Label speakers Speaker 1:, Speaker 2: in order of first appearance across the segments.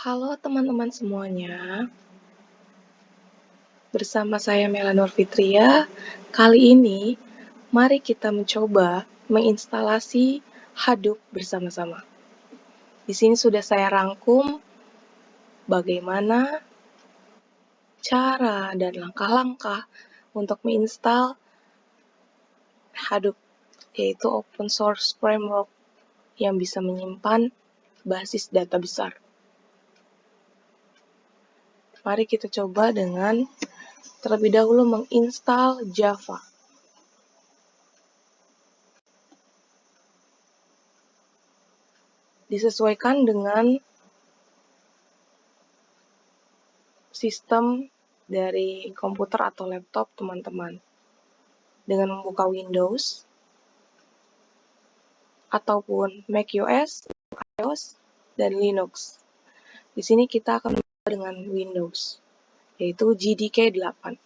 Speaker 1: Halo teman-teman semuanya, bersama saya Melanor Fitria. Kali ini, mari kita mencoba menginstalasi Hadoop bersama-sama. Di sini sudah saya rangkum bagaimana cara dan langkah-langkah untuk menginstal Hadoop, yaitu open source framework yang bisa menyimpan basis data besar. Mari kita coba dengan terlebih dahulu menginstal Java. Disesuaikan dengan sistem dari komputer atau laptop teman-teman. Dengan membuka Windows, ataupun macOS, iOS, dan Linux. Di sini kita akan membuka dengan Windows, yaitu JDK 8.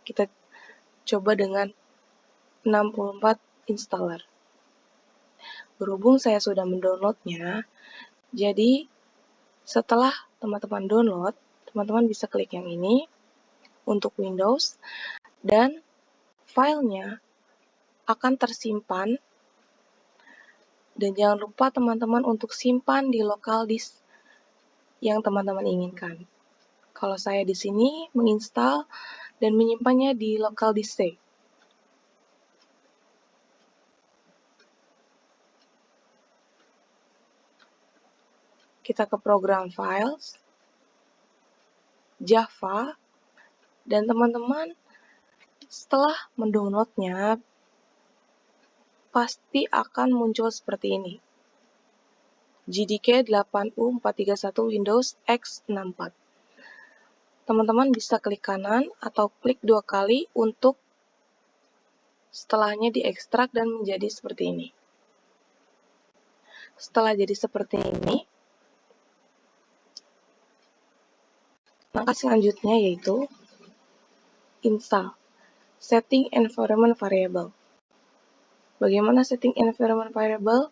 Speaker 1: Kita coba dengan 64 installer. Berhubung saya sudah mendownloadnya, jadi setelah teman-teman download, teman-teman bisa klik yang ini untuk Windows, dan filenya akan tersimpan, dan jangan lupa teman-teman untuk simpan di local disk yang teman-teman inginkan. Kalau saya di sini menginstal dan menyimpannya di local disk C. Kita ke program files, Java, dan teman-teman setelah mendownloadnya pasti akan muncul seperti ini. JDK 8U431 Windows X64. Teman-teman bisa klik kanan atau klik 2 kali untuk setelahnya diekstrak dan menjadi seperti ini. Setelah jadi seperti ini, langkah selanjutnya yaitu install setting environment variable. Bagaimana setting environment variable?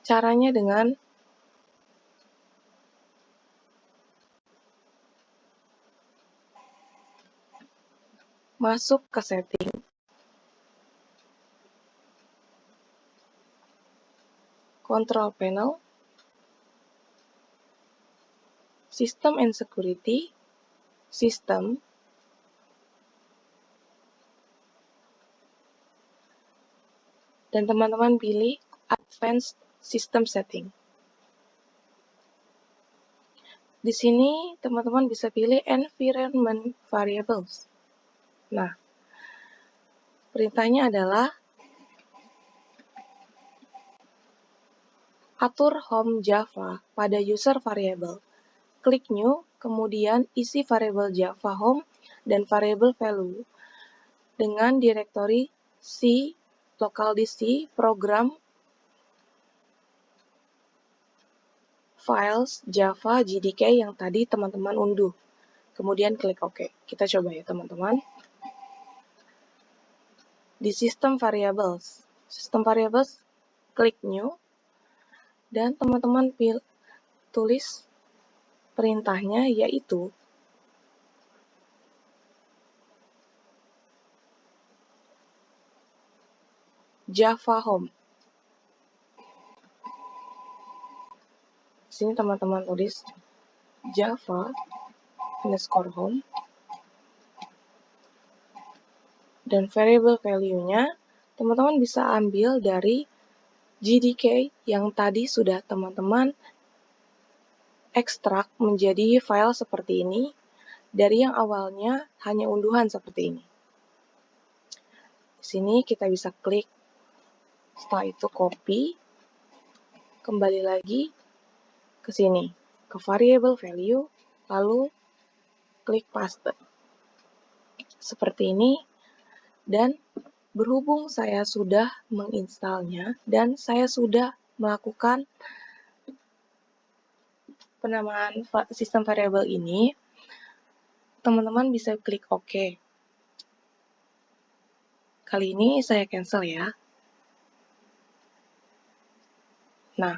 Speaker 1: Caranya dengan masuk ke setting, control panel, system and security, system, dan teman-teman pilih advanced system setting. Di sini teman-teman bisa pilih environment variables. Nah, perintahnya adalah atur home Java pada user variable. Klik new, kemudian isi variabel Java home dan variabel value dengan direktori C, local disk C, program, files, Java, JDK yang tadi teman-teman unduh. Kemudian klik OK. Kita coba ya teman-teman. Di sistem variables, klik new, dan teman-teman tulis perintahnya yaitu Java home. Di sini teman-teman tulis Java _home, dan variable value-nya teman-teman bisa ambil dari JDK yang tadi sudah teman-teman ekstrak menjadi file seperti ini dari yang awalnya hanya unduhan seperti ini. Di sini kita bisa klik, setelah itu copy, kembali lagi ke sini, ke variable value, lalu klik paste. Seperti ini, dan berhubung saya sudah menginstalnya dan saya sudah melakukan penamaan sistem variabel ini, teman-teman bisa klik OK. Kali ini saya cancel ya. Nah,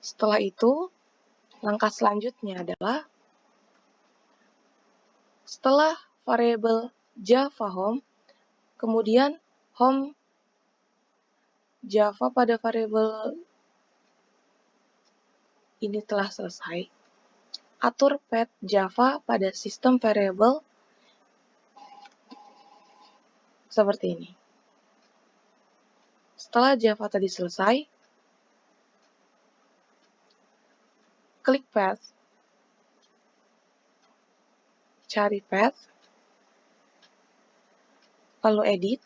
Speaker 1: Setelah itu, langkah selanjutnya adalah setelah variabel Java home, kemudian home Java pada variabel ini telah selesai, atur path Java pada sistem variabel seperti ini. Setelah Java tadi selesai, klik path, cari path, lalu edit.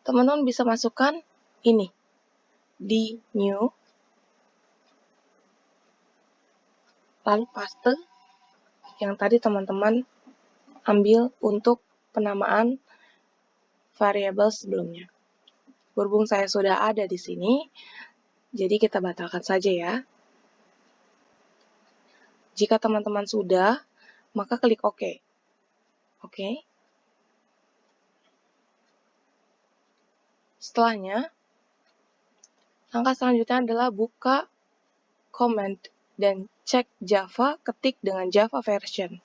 Speaker 1: Teman-teman bisa masukkan ini di new, lalu paste yang tadi teman-teman ambil untuk penamaan variabel sebelumnya. Berhubung saya sudah ada di sini, jadi kita batalkan saja ya. Jika teman-teman sudah, maka klik OK. Oke. Setelahnya, langkah selanjutnya adalah buka command dan cek Java, ketik dengan Java version.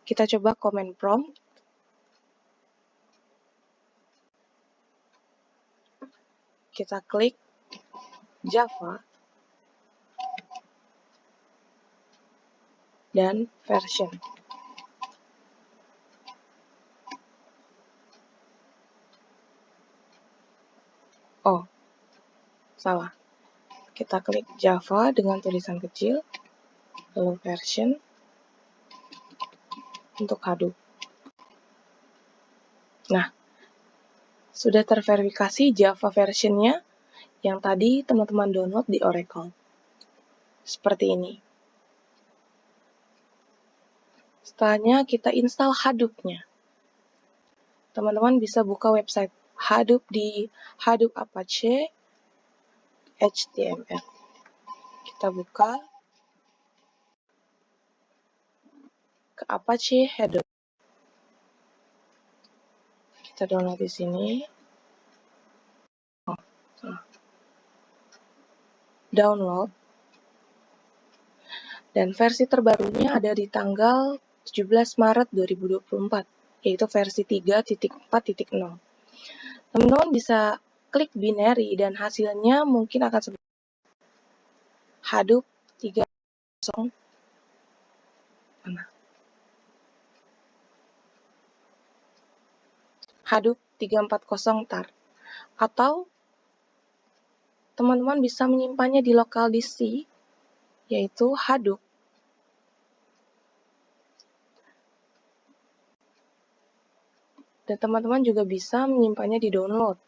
Speaker 1: Kita coba command prompt. Kita klik Java dan version. Oh, salah. Kita klik Java dengan tulisan kecil, lalu version untuk Hadoop. Nah, sudah terverifikasi Java versionnya yang tadi teman-teman download di Oracle. Seperti ini. Setelahnya kita install Hadoop-nya. Teman-teman bisa buka website Hadoop di Hadoop Apache HTML. Kita buka ke Apache Hadoop. Kita download di sini. Download. Dan versi terbarunya ada di tanggal 17 Maret 2024, yaitu versi 3.4.0. Teman-teman bisa klik binary dan hasilnya mungkin akan seperti Hadoop 3.0. Hadoop 3.4.0 tar. Atau teman-teman bisa menyimpannya di local disk, yaitu Hadoop. Dan teman-teman juga bisa menyimpannya di download.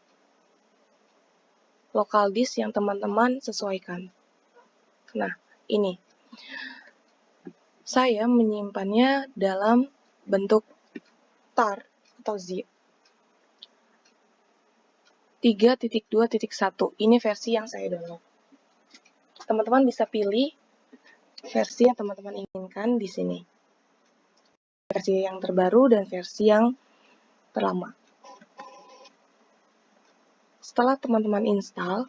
Speaker 1: Local disk yang teman-teman sesuaikan. Nah, ini. Saya menyimpannya dalam bentuk tar atau zip. 3.2.1. Ini versi yang saya download. Teman-teman bisa pilih versi yang teman-teman inginkan di sini. Versi yang terbaru dan versi yang terlama. Setelah teman-teman install,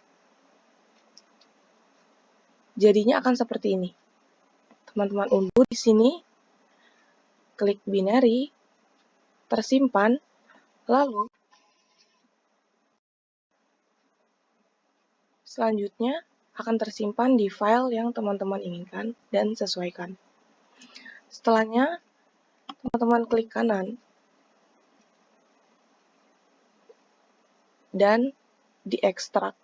Speaker 1: jadinya akan seperti ini. Teman-teman unduh di sini, klik binary, tersimpan, lalu selanjutnya akan tersimpan di file yang teman-teman inginkan dan sesuaikan. Setelahnya, teman-teman klik kanan dan diekstrak.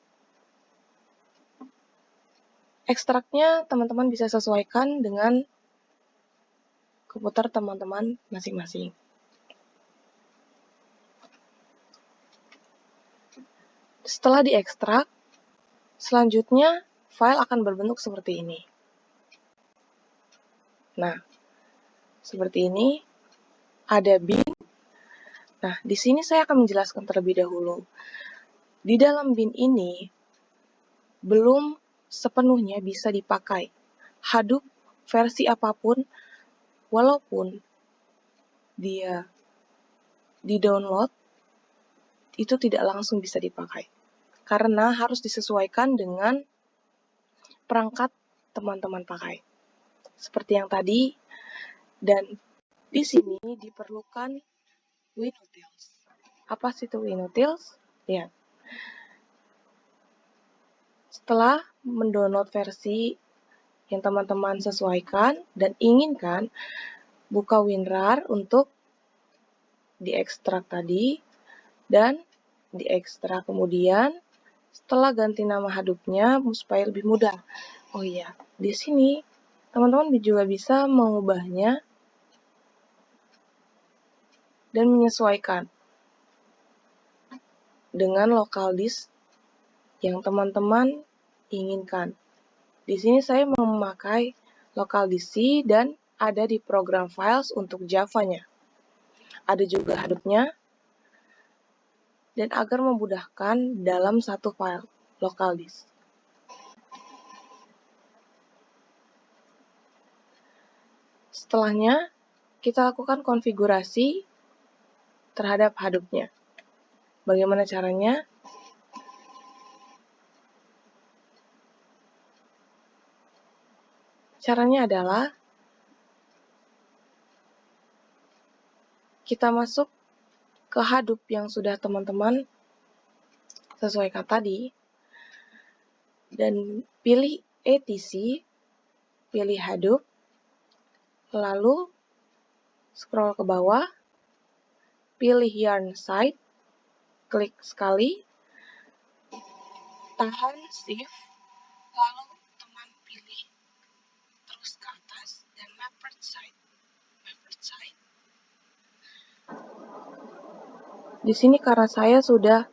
Speaker 1: Ekstraknya teman-teman bisa sesuaikan dengan komputer teman-teman masing-masing. Setelah diekstrak, selanjutnya file akan berbentuk seperti ini. Nah, seperti ini, ada bin. Nah, di sini saya akan menjelaskan terlebih dahulu. Di dalam bin ini, belum sepenuhnya bisa dipakai Hadoop versi apapun, walaupun dia di-download, itu tidak langsung bisa dipakai. Karena harus disesuaikan dengan perangkat teman-teman pakai. Seperti yang tadi, dan di sini diperlukan WinUtils. Apa sih itu WinUtils? Ya. Setelah mendownload versi yang teman-teman sesuaikan dan inginkan, buka WinRAR untuk diekstrak tadi dan diekstrak kemudian setelah ganti nama hadupnya supaya lebih mudah. Oh iya, di sini teman-teman juga bisa mengubahnya dan menyesuaikan dengan local disk yang teman-teman inginkan. Di sini saya memakai local disk C dan ada di program files untuk Java-nya. Ada juga hadupnya, dan agar memudahkan dalam satu file local disk. Setelahnya, kita lakukan konfigurasi terhadap hadupnya. Bagaimana caranya? Caranya adalah kita masuk ke hadup yang sudah teman-teman sesuaikan tadi dan pilih etc, pilih hadup, lalu scroll ke bawah, pilih yarn site, klik sekali, tahan shift, lalu teman pilih terus ke atas dan mapped site. Di sini karena saya sudah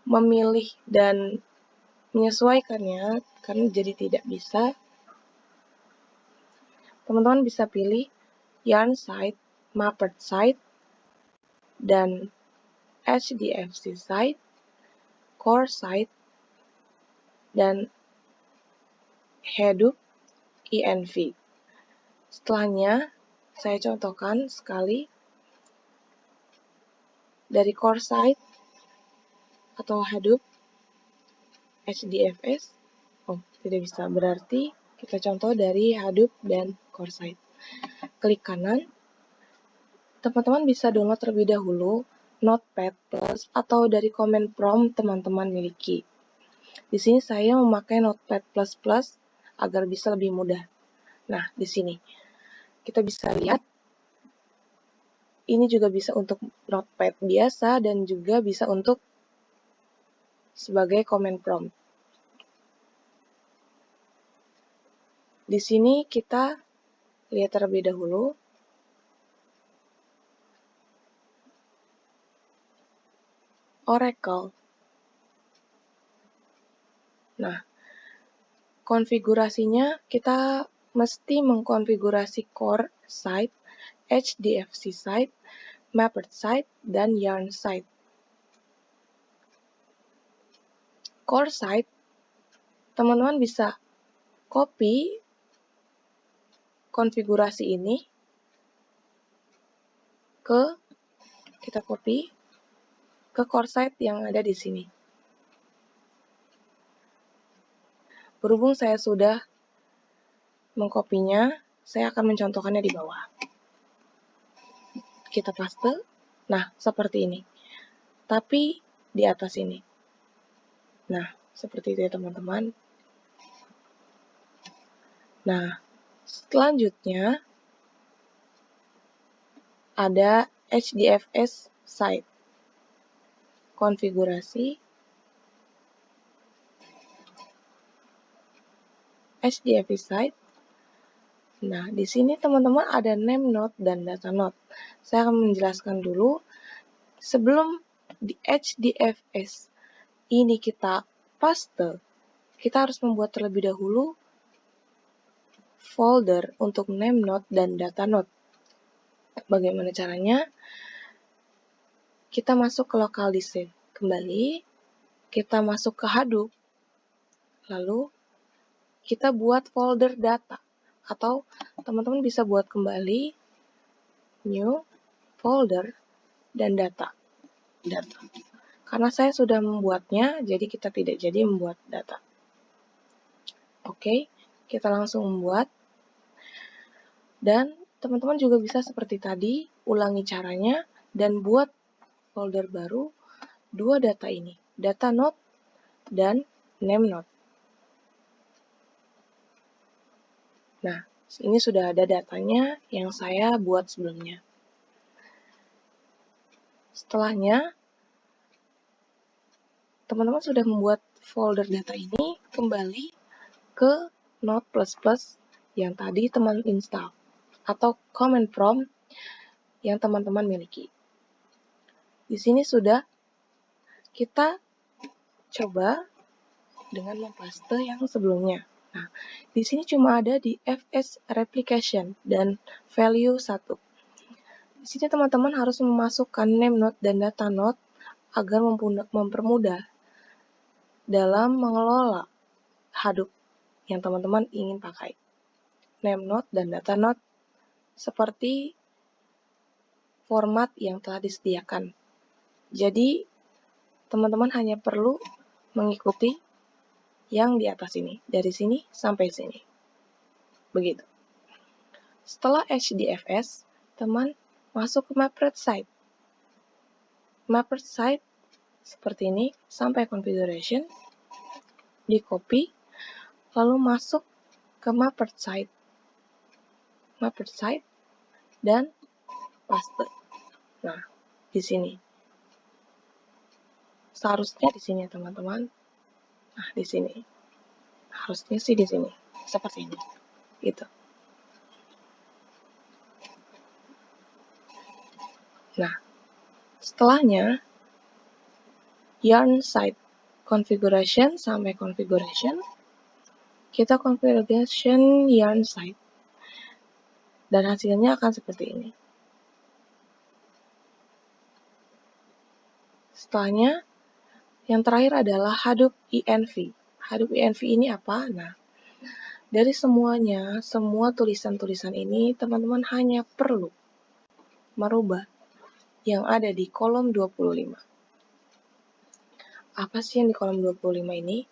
Speaker 1: memilih dan menyesuaikannya, karena jadi tidak bisa, teman-teman bisa pilih yarn site, mapped site, dan HDFC site, core site, dan hadoop env. Setelahnya, saya contohkan sekali dari core site atau hadoop HDFS. Oh, tidak bisa. Berarti kita contoh dari hadoop dan core site. Klik kanan. Teman-teman bisa download terlebih dahulu Notepad Plus atau dari command prompt teman-teman miliki. Di sini saya memakai Notepad Plus agar bisa lebih mudah. Nah, di sini kita bisa lihat ini juga bisa untuk Notepad biasa dan juga bisa untuk sebagai command prompt. Di sini kita lihat terlebih dahulu Oracle. Nah, konfigurasinya kita mesti mengkonfigurasi core site, HDFC site, mapped site, dan yarn site. Core site, teman-teman bisa copy konfigurasi ini kita copy ke core site yang ada di sini. Berhubung saya sudah mengkopinya, saya akan mencontohkannya di bawah. Kita paste. Nah, seperti ini. Tapi di atas ini. Nah, seperti itu ya teman-teman. Nah, selanjutnya ada HDFS site. Konfigurasi HDFS site. Nah, di sini teman-teman ada name node dan data node. Saya akan menjelaskan dulu. Sebelum di HDFS ini kita paste, kita harus membuat terlebih dahulu folder untuk name node dan data node. Bagaimana caranya? Kita masuk ke local disk kembali, kita masuk ke Hadoop, lalu kita buat folder data, atau teman-teman bisa buat kembali new folder dan data. Karena saya sudah membuatnya, jadi kita tidak jadi membuat data. OK, kita langsung membuat. Dan teman-teman juga bisa seperti tadi, ulangi caranya dan buat folder baru dua data ini, data node dan name node. Nah, ini sudah ada datanya yang saya buat sebelumnya. Setelahnya, teman-teman sudah membuat folder data ini, kembali ke Node++ yang tadi teman install, atau command prompt yang teman-teman miliki. Di sini sudah kita coba dengan mempaste yang sebelumnya. Nah, di sini cuma ada di fs replication dan value 1. Di sini teman-teman harus memasukkan name node dan data node agar mempermudah dalam mengelola Hadoop yang teman-teman ingin pakai. Name node dan data node seperti format yang telah disediakan. Jadi, teman-teman hanya perlu mengikuti yang di atas ini, dari sini sampai sini. Begitu. Setelah HDFS, teman masuk ke Mapped Site. Mapped Site seperti ini, sampai configuration, di copy, lalu masuk ke Mapped Site, dan paste. Nah, di sini. Seharusnya di sini, teman-teman. Nah, di sini. Harusnya sih di sini. Seperti ini. Gitu. Nah, setelahnya, yarn site configuration sampai configuration, kita configuration yarn site. Dan hasilnya akan seperti ini. Setelahnya, yang terakhir adalah Hadoop env. Hadoop env ini apa? Nah, dari semuanya, semua tulisan-tulisan ini, teman-teman hanya perlu merubah yang ada di kolom 25. Apa sih yang di kolom 25 ini?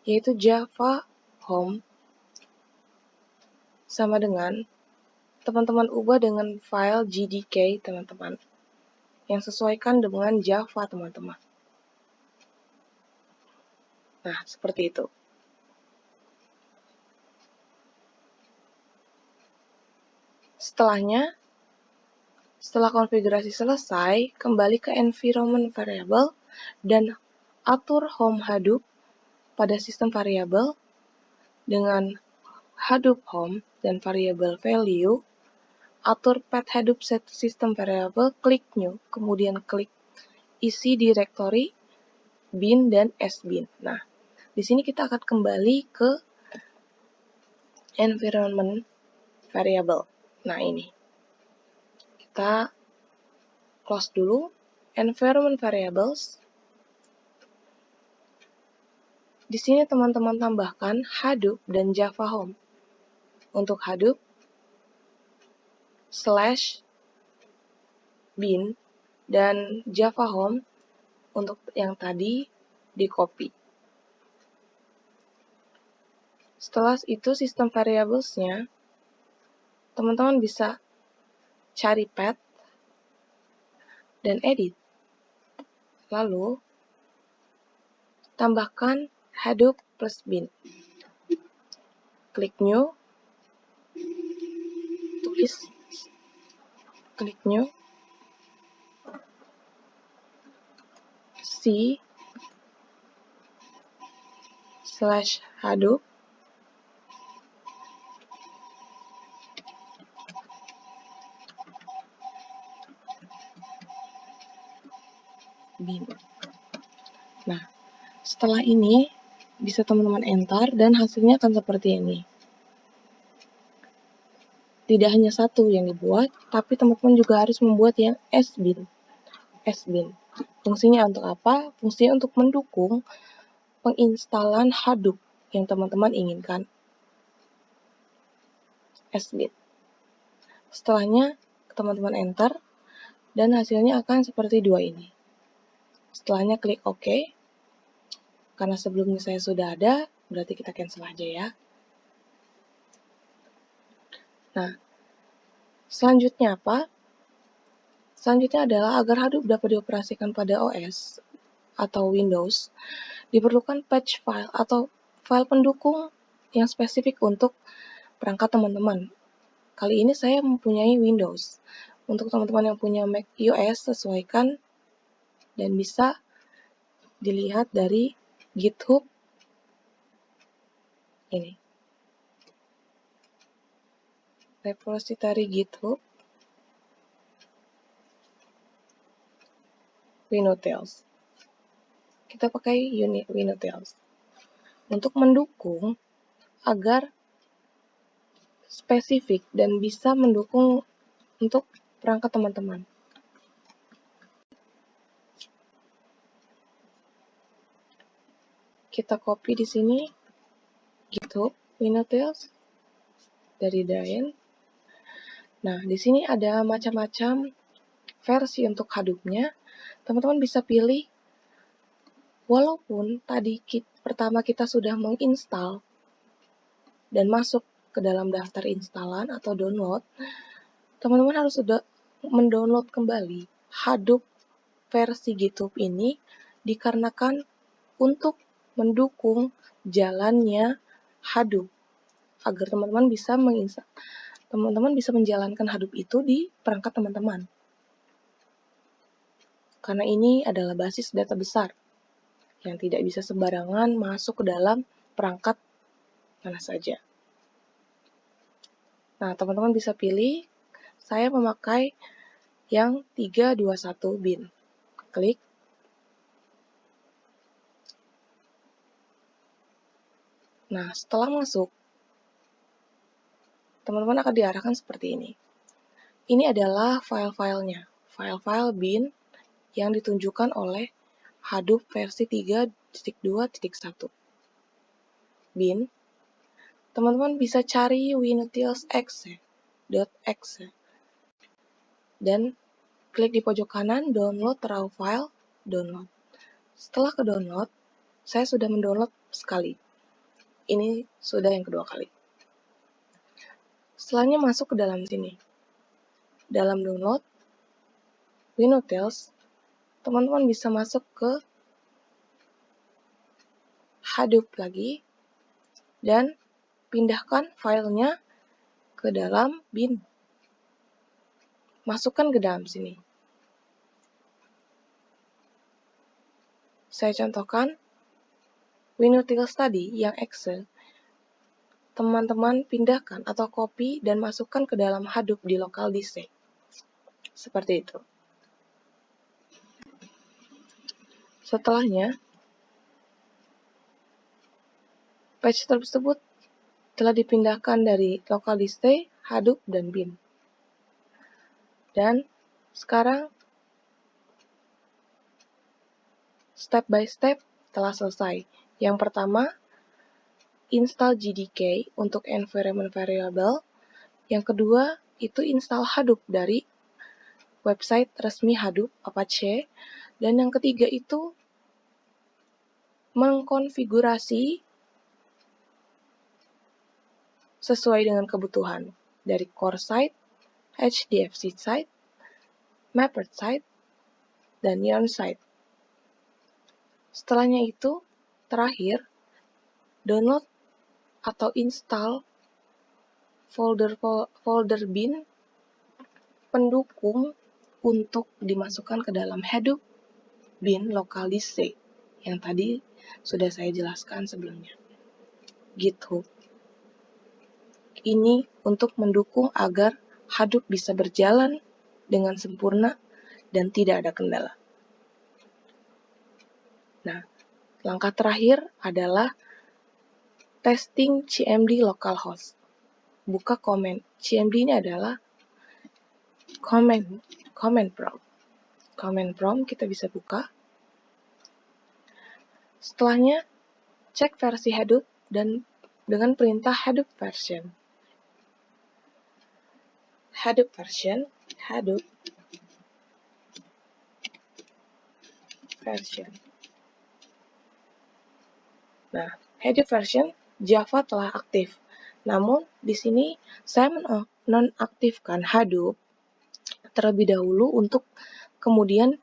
Speaker 1: Yaitu Java Home sama dengan teman-teman ubah dengan file JDK, teman-teman, yang sesuaikan dengan Java, teman-teman. Nah, seperti itu. Setelah konfigurasi selesai, kembali ke environment variable dan atur home Hadoop pada sistem variabel dengan Hadoop home dan variabel value. Atur path Hadoop system variable, klik new, kemudian klik isi directory bin dan sbin. Nah, di sini kita akan kembali ke environment variable. Nah, ini. Kita close dulu environment variables. Di sini teman-teman tambahkan Hadoop dan Java Home. Untuk Hadoop /bin dan Java Home untuk yang tadi di copy. Setelah itu sistem variablesnya, teman-teman bisa cari path dan edit. Lalu tambahkan Hadoop plus bin. Klik new, klik new, c/Hadoop bin. Nah, setelah ini bisa teman-teman enter dan hasilnya akan seperti ini. Tidak hanya satu yang dibuat, tapi teman-teman juga harus membuat yang sbin. Fungsinya untuk apa? Fungsinya untuk mendukung penginstalan Hadoop yang teman-teman inginkan. Sbin. Setelahnya, teman-teman enter, dan hasilnya akan seperti dua ini. Setelahnya klik OK. Karena sebelumnya saya sudah ada, berarti kita cancel aja ya. Nah, selanjutnya apa? Selanjutnya adalah agar Hadoop dapat dioperasikan pada OS atau Windows, diperlukan patch file atau file pendukung yang spesifik untuk perangkat teman-teman. Kali ini saya mempunyai Windows. Untuk teman-teman yang punya Mac OS, sesuaikan dan bisa dilihat dari GitHub ini. Repository GitHub WinUtils. Kita pakai unit WinUtils untuk mendukung agar spesifik dan bisa mendukung untuk perangkat teman-teman. Kita copy di sini GitHub WinUtils dari Diane. Nah, di sini ada macam-macam versi untuk Hadoop-nya. Teman-teman bisa pilih, walaupun tadi pertama kita sudah menginstal dan masuk ke dalam daftar instalan atau download, teman-teman harus sudah mendownload kembali Hadoop versi GitHub ini dikarenakan untuk mendukung jalannya Hadoop agar teman-teman bisa menjalankan Hadoop itu di perangkat teman-teman. Karena ini adalah basis data besar yang tidak bisa sembarangan masuk ke dalam perangkat mana saja. Nah, teman-teman bisa pilih, saya memakai yang 321 bin. Klik. Nah, setelah masuk, teman-teman akan diarahkan seperti ini. Ini adalah file-filenya, file-file bin yang ditunjukkan oleh Hadoop versi 3.2.1. Bin, teman-teman bisa cari winutils.exe dan klik di pojok kanan, download raw file, download. Setelah ke download, saya sudah mendownload sekali. Ini sudah yang kedua kali. Setelahnya masuk ke dalam sini. Dalam download WinUtils, teman-teman bisa masuk ke Hadoop lagi dan pindahkan filenya ke dalam bin. Masukkan ke dalam sini. Saya contohkan WinUtils tadi yang Excel, teman-teman pindahkan atau copy dan masukkan ke dalam Hadoop di local disk. Seperti itu. Setelahnya, patch tersebut telah dipindahkan dari local disk, Hadoop, dan bin. Dan sekarang step by step telah selesai. Yang pertama, install JDK untuk environment variable. Yang kedua, itu install Hadoop dari website resmi Hadoop, Apache. Dan yang ketiga itu mengkonfigurasi sesuai dengan kebutuhan dari core site, HDFC site, Mapped site, dan Yarn site. Setelahnya itu, terakhir, download atau install folder bin pendukung untuk dimasukkan ke dalam Hadoop bin local disk yang tadi sudah saya jelaskan sebelumnya. GitHub. Ini untuk mendukung agar Hadoop bisa berjalan dengan sempurna dan tidak ada kendala. Nah, langkah terakhir adalah testing CMD localhost. Buka command. CMD ini adalah command prompt. Command prompt kita bisa buka. Setelahnya, cek versi Hadoop dan dengan perintah Hadoop version. Hadoop version. Nah, Hadoop version Java telah aktif. Namun, di sini saya menonaktifkan Hadoop terlebih dahulu untuk kemudian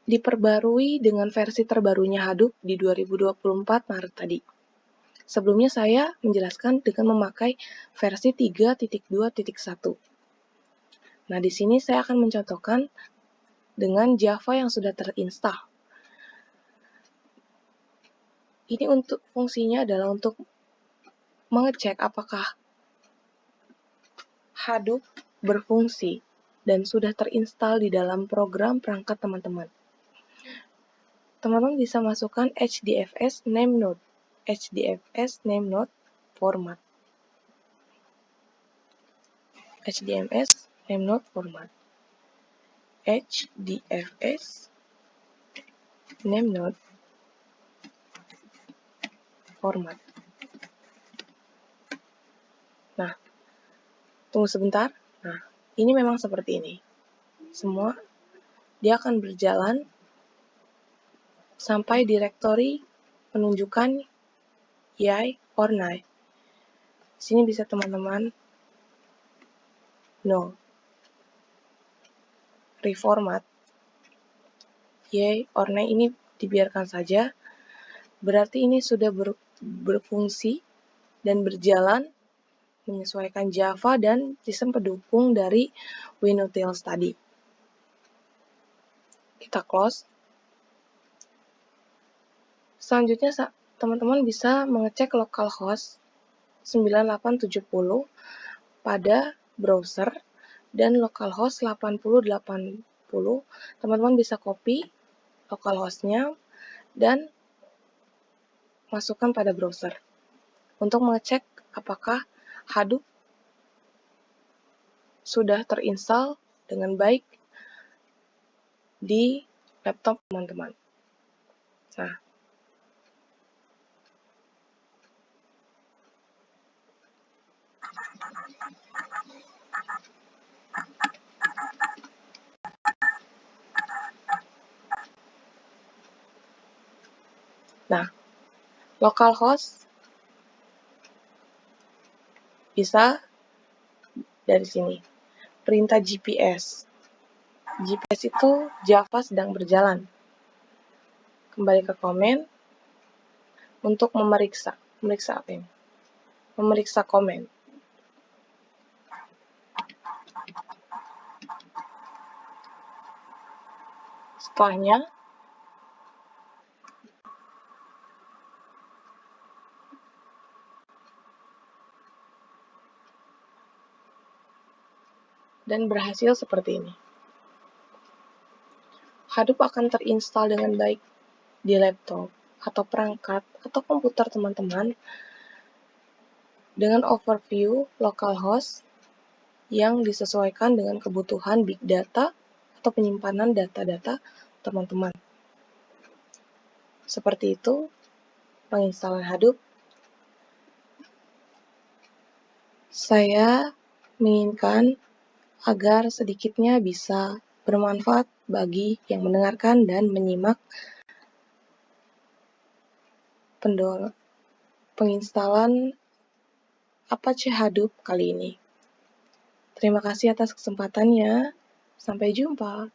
Speaker 1: diperbarui dengan versi terbarunya Hadoop di 2024 Maret tadi. Sebelumnya saya menjelaskan dengan memakai versi 3.2.1. Nah, di sini saya akan mencontohkan dengan Java yang sudah terinstall. Ini untuk fungsinya adalah untuk mengecek apakah Hadoop berfungsi dan sudah terinstall di dalam program perangkat teman-teman. Teman-teman bisa masukkan HDFS name node format. HDFS name node format. HDFS name node format. Nah, tunggu sebentar. Nah, ini memang seperti ini. Semua dia akan berjalan sampai direktori menunjukkan yay or nay. Sini bisa teman-teman no reformat yay or nay, ini dibiarkan saja. Berarti ini sudah berfungsi dan berjalan menyesuaikan Java dan sistem pendukung dari WinUtils tadi. Kita close. Selanjutnya teman-teman bisa mengecek localhost 9870 pada browser dan localhost 8080. Teman-teman bisa copy localhostnya dan masukkan pada browser untuk mengecek apakah Hadoop sudah terinstall dengan baik di laptop teman-teman. Nah, localhost bisa dari sini. Perintah GPS. GPS itu Java sedang berjalan. Kembali ke komen untuk memeriksa apa ini? Memeriksa komen. Setelahnya, dan berhasil seperti ini. Hadoop akan terinstall dengan baik di laptop atau perangkat atau komputer teman-teman dengan overview localhost yang disesuaikan dengan kebutuhan big data atau penyimpanan data-data teman-teman. Seperti itu penginstalan Hadoop. Saya menginginkan agar sedikitnya bisa bermanfaat bagi yang mendengarkan dan menyimak penginstalan Apache Hadoop kali ini. Terima kasih atas kesempatannya. Sampai jumpa.